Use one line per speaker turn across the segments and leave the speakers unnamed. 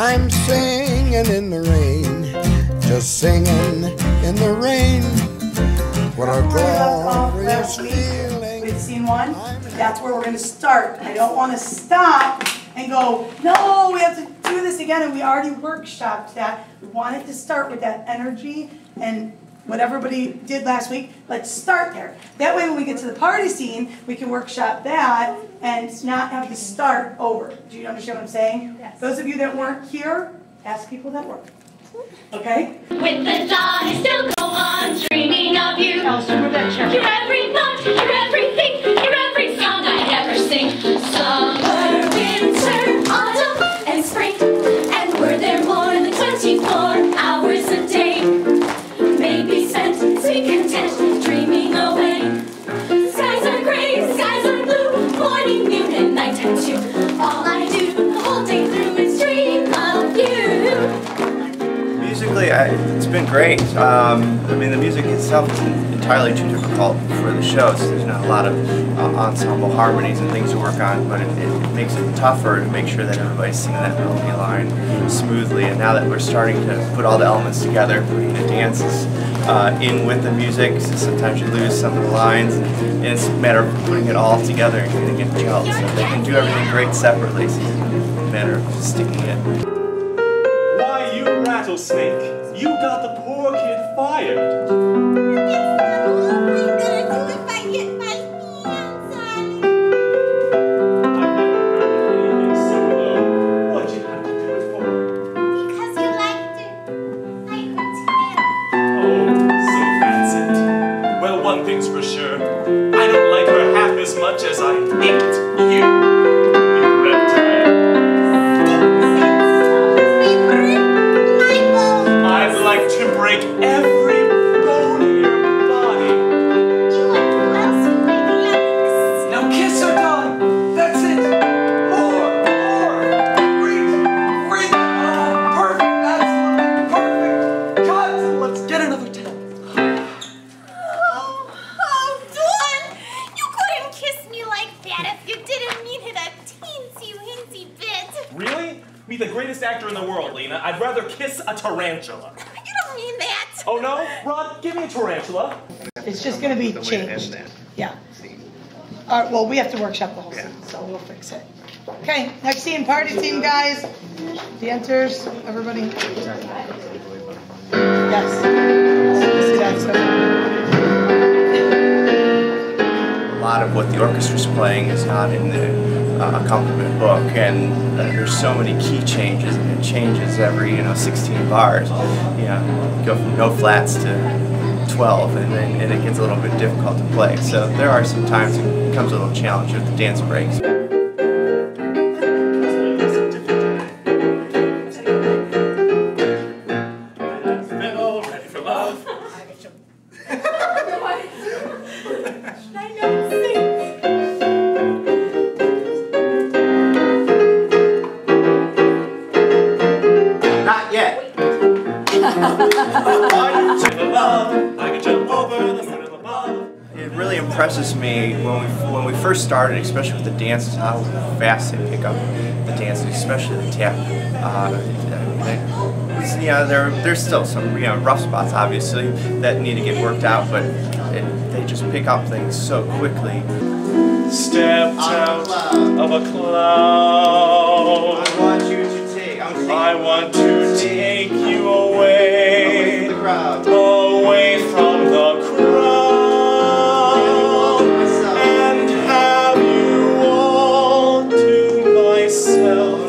I'm singing in the rain, just singing in the rain. What a glorious feeling.
With scene one, that's where we're going to start. I don't want to stop and go, no, we have to do this again, and we already workshopped that. We want it to start with that energy and what everybody did last week. Let's start there. That way when we get to the party scene, we can workshop that and not have to start over. Do you understand what I'm saying?
Yes.
Those of you that weren't here, ask people that were. Okay?
With the dawn, I still go on dreaming of you. You're every thought, you're everything, you're every song I ever sing. Summer, winter, autumn, and spring. And were there more than 24 hours a day? Maybe spent, sweet content, dreaming away. Skies are gray, skies are blue, morning, noon, and night time too. All I do the whole day through is dream of you.
Musically, it's been great. I mean, the music itself isn't entirely too difficult for the show, so there's not a lot of ensemble harmonies and things to work on, but it makes it tougher to make sure that everybody's singing that melody line smoothly. And now that we're starting to put all the elements together, putting the dances in with the music, so sometimes you lose some of the lines, and it's a matter of putting it all together and getting it gelled. So they can do everything great separately, so it's a matter of just sticking it.
Why, you rattlesnake, you got the poor kid fired. One thing's for sure, I don't like her half as much as I hate you, you reptile. I'd like to break every bone in your body. Now kiss her, Dawn. That's it. More. Great. Oh, perfect. That's perfect. Cut. Let's get another take. Really? Me, the greatest actor in the world, Lena. I'd rather kiss a tarantula.
You don't mean that.
Oh no? Rod, give me a tarantula.
It's just going to be changed. Yeah. All right, well, we have to workshop the whole scene, so we'll fix it. Okay, next scene, party scene, guys. Dancers, everybody. Yes.
A lot of what the orchestra's playing is not in the accompaniment book, and there's so many key changes, and it changes every 16 bars. You go from no flats to 12, and it gets a little bit difficult to play. So there are some times it becomes a little challenge with the dance breaks.
Ready for love.
Not yet. It really impresses me when we first started, especially with the dances, how fast they pick up the dances, especially the tap. There's still some rough spots, obviously, that need to get worked out, but they just pick up things so quickly.
Stepped out of a cloud. I want to take you away from the crowd, and have you all to myself,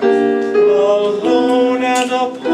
alone and apart.